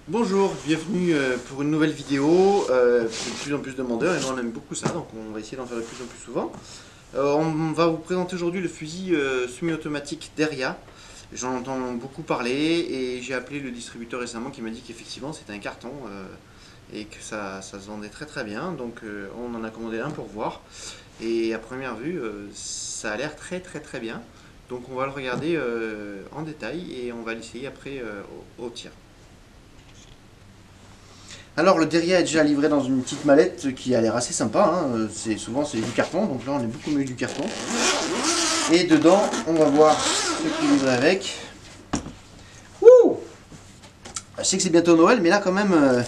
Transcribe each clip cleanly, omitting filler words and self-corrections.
Bonjour, bienvenue pour une nouvelle vidéo. De plus en plus de demandeurs et nous on aime beaucoup ça, donc on va essayer d'en faire de plus en plus souvent. On va vous présenter aujourd'hui le fusil semi-automatique Derya. J'en entends beaucoup parler et j'ai appelé le distributeur récemment qui m'a dit qu'effectivement c'était un carton et que ça se vendait très très bien. Donc on en a commandé un pour voir et à première vue ça a l'air très très très bien. Donc on va le regarder en détail et on va l'essayer après au tir. Alors le Derya est déjà livré dans une petite mallette qui a l'air assez sympa, hein. Souvent c'est du carton, donc là on est beaucoup mieux du carton. Et dedans on va voir ce qui est livré avec. Ouh, je sais que c'est bientôt Noël, mais là quand même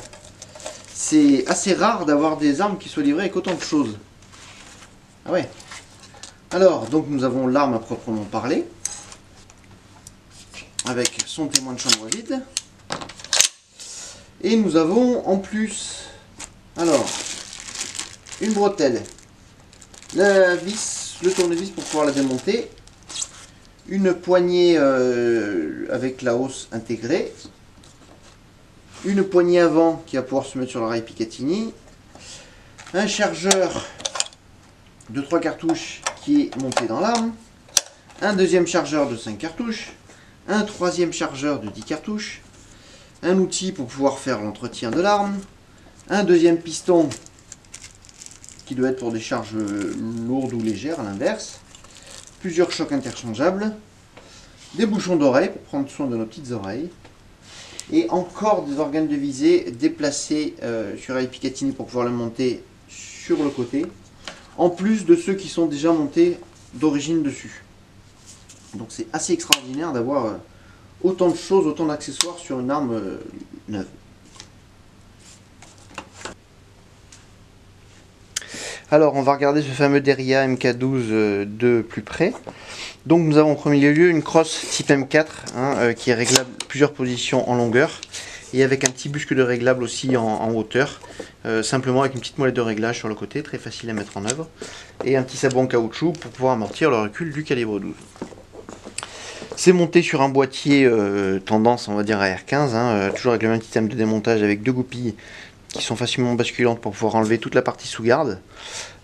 c'est assez rare d'avoir des armes qui soient livrées avec autant de choses. Ah ouais. Alors donc nous avons l'arme à proprement parler, avec son témoin de chambre vide. Et nous avons en plus, alors, une bretelle, la vis, le tournevis pour pouvoir la démonter, une poignée avec la hausse intégrée, une poignée avant qui va pouvoir se mettre sur la rail Picatinny, un chargeur de 3 cartouches qui est monté dans l'arme, un deuxième chargeur de 5 cartouches, un troisième chargeur de 10 cartouches, un outil pour pouvoir faire l'entretien de l'arme, un deuxième piston qui doit être pour des charges lourdes ou légères à l'inverse, plusieurs chocs interchangeables, des bouchons d'oreilles pour prendre soin de nos petites oreilles, et encore des organes de visée déplacés sur la Picatinny pour pouvoir le monter sur le côté, en plus de ceux qui sont déjà montés d'origine dessus. Donc c'est assez extraordinaire d'avoir autant de choses, autant d'accessoires sur une arme neuve. Alors on va regarder ce fameux Derya MK12 de plus près. Donc nous avons en premier lieu une crosse type M4 qui est réglable plusieurs positions en longueur et avec un petit buscle de réglable aussi en hauteur, simplement avec une petite molette de réglage sur le côté, très facile à mettre en œuvre, et un petit sabot en caoutchouc pour pouvoir amortir le recul du calibre 12. C'est monté sur un boîtier tendance, on va dire, à R15, toujours avec le même système de démontage avec deux goupilles qui sont facilement basculantes pour pouvoir enlever toute la partie sous garde.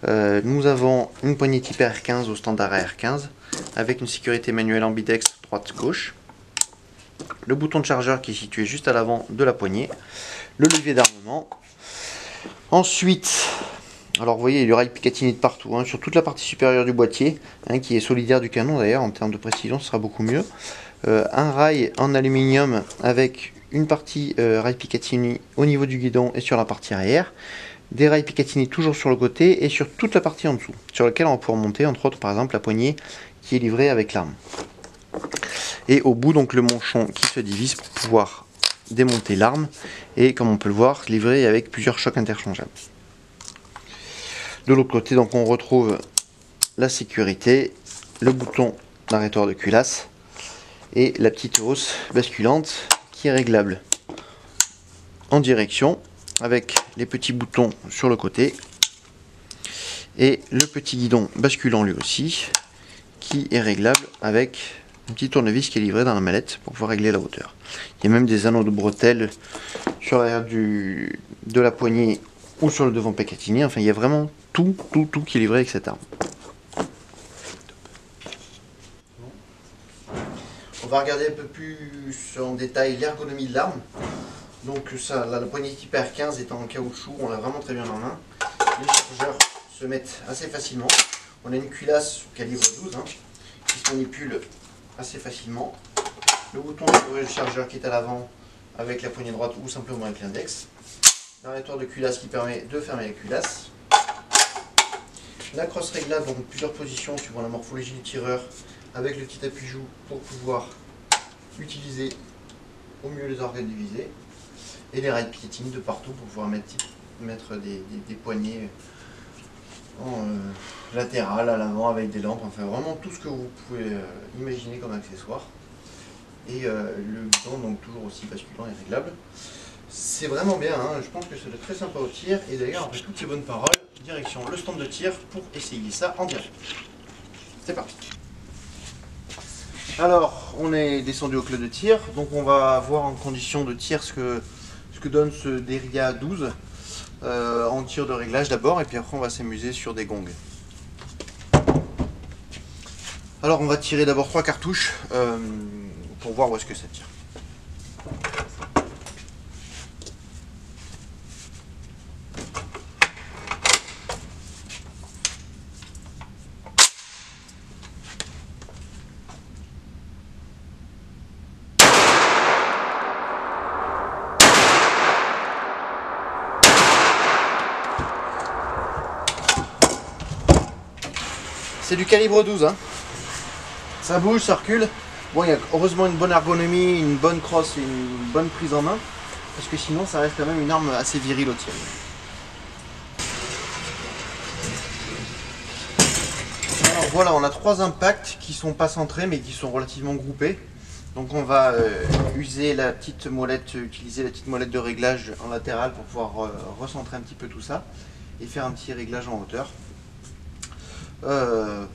Nous avons une poignée type R15 au standard AR15 avec une sécurité manuelle ambidex droite-gauche. Le bouton de chargeur qui est situé juste à l'avant de la poignée. Le levier d'armement. Ensuite, alors vous voyez, il y a du rail Picatinny de partout, sur toute la partie supérieure du boîtier, qui est solidaire du canon d'ailleurs, en termes de précision ce sera beaucoup mieux. Un rail en aluminium avec une partie rail Picatinny au niveau du guidon et sur la partie arrière. Des rails Picatinny toujours sur le côté et sur toute la partie en dessous, sur laquelle on va pouvoir monter entre autres par exemple la poignée qui est livrée avec l'arme. Et au bout donc le manchon qui se divise pour pouvoir démonter l'arme et comme on peut le voir livré avec plusieurs chocs interchangeables. De l'autre côté, donc on retrouve la sécurité, le bouton d'arrêteur de culasse et la petite hausse basculante qui est réglable en direction avec les petits boutons sur le côté et le petit guidon basculant lui aussi qui est réglable avec un petit tournevis qui est livré dans la mallette pour pouvoir régler la hauteur. Il y a même des anneaux de bretelles sur l'arrière de la poignée ou sur le devant Picatinny, enfin il y a vraiment tout qui est livré avec cette arme. On va regarder un peu plus en détail l'ergonomie de l'arme. Donc ça, là, la poignée type R15 étant en caoutchouc, on l'a vraiment très bien en main. Les chargeurs se mettent assez facilement. On a une culasse calibre 12 qui se manipule assez facilement. Le bouton de le chargeur qui est à l'avant avec la poignée droite ou simplement avec l'index. L'arrêteur de culasse qui permet de fermer la culasse. La crosse réglable dans plusieurs positions suivant la morphologie du tireur avec le petit appui-joue pour pouvoir utiliser au mieux les organes de visée et les rails piétines de partout pour pouvoir mettre des poignées en latéral, à l'avant avec des lampes, enfin vraiment tout ce que vous pouvez imaginer comme accessoire. Et le guidon donc toujours aussi basculant et réglable. C'est vraiment bien, hein. Je pense que ça doit être très sympa au tir. Et d'ailleurs après toutes ces bonnes paroles, direction le stand de tir pour essayer ça en direct. C'est parti. Alors on est descendu au club de tir, donc on va voir en condition de tir ce que donne ce Deria 12 en tir de réglage d'abord, et puis après on va s'amuser sur des gongs. Alors on va tirer d'abord 3 cartouches pour voir où est-ce que ça tire. C'est du calibre 12, hein. Ça bouge, ça recule. Bon, il y a heureusement une bonne ergonomie, une bonne crosse et une bonne prise en main, parce que sinon ça reste quand même une arme assez virile au tir. Alors voilà, on a 3 impacts qui sont pas centrés mais qui sont relativement groupés. Donc on va utiliser la petite molette de réglage en latéral pour pouvoir recentrer un petit peu tout ça et faire un petit réglage en hauteur.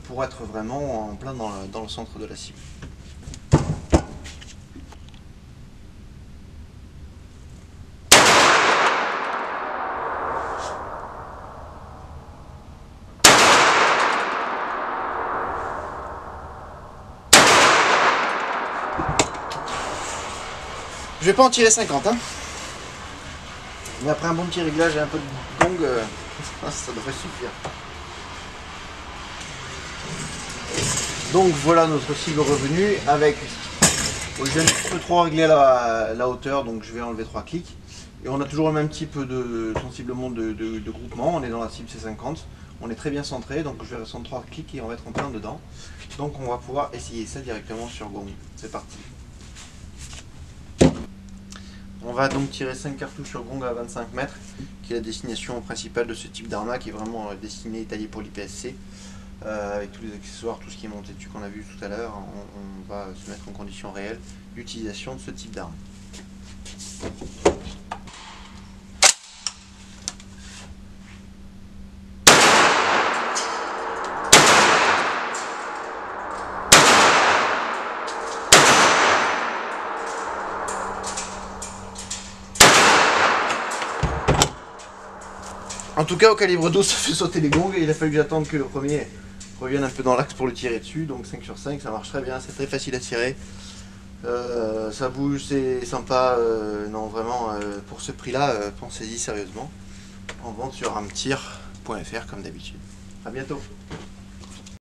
Pour être vraiment en plein dans le centre de la cible. Je vais pas en tirer 50, hein. Mais après un bon petit réglage et un peu de gong, ça devrait suffire. Donc voilà notre cible revenue avec, j'ai un petit peu trop réglé la hauteur, donc je vais enlever 3 clics. Et on a toujours le même type de sensiblement de groupement, on est dans la cible C50, on est très bien centré, donc je vais rester 3 clics et on va être en plein dedans. Donc on va pouvoir essayer ça directement sur gong. C'est parti. On va donc tirer 5 cartouches sur gong à 25 mètres, qui est la destination principale de ce type d'arma, qui est vraiment destiné et taillé pour l'IPSC. Avec tous les accessoires, tout ce qui est monté dessus qu'on a vu tout à l'heure, on va se mettre en condition réelle d'utilisation de ce type d'arme. En tout cas au calibre 12 ça fait sauter les gongs et il a fallu que j'attende que le premier revienne un peu dans l'axe pour le tirer dessus, donc 5 sur 5 ça marche très bien, c'est très facile à tirer, ça bouge, c'est sympa, non vraiment pour ce prix là pensez-y sérieusement, en vente sur armetir.fr comme d'habitude. A bientôt.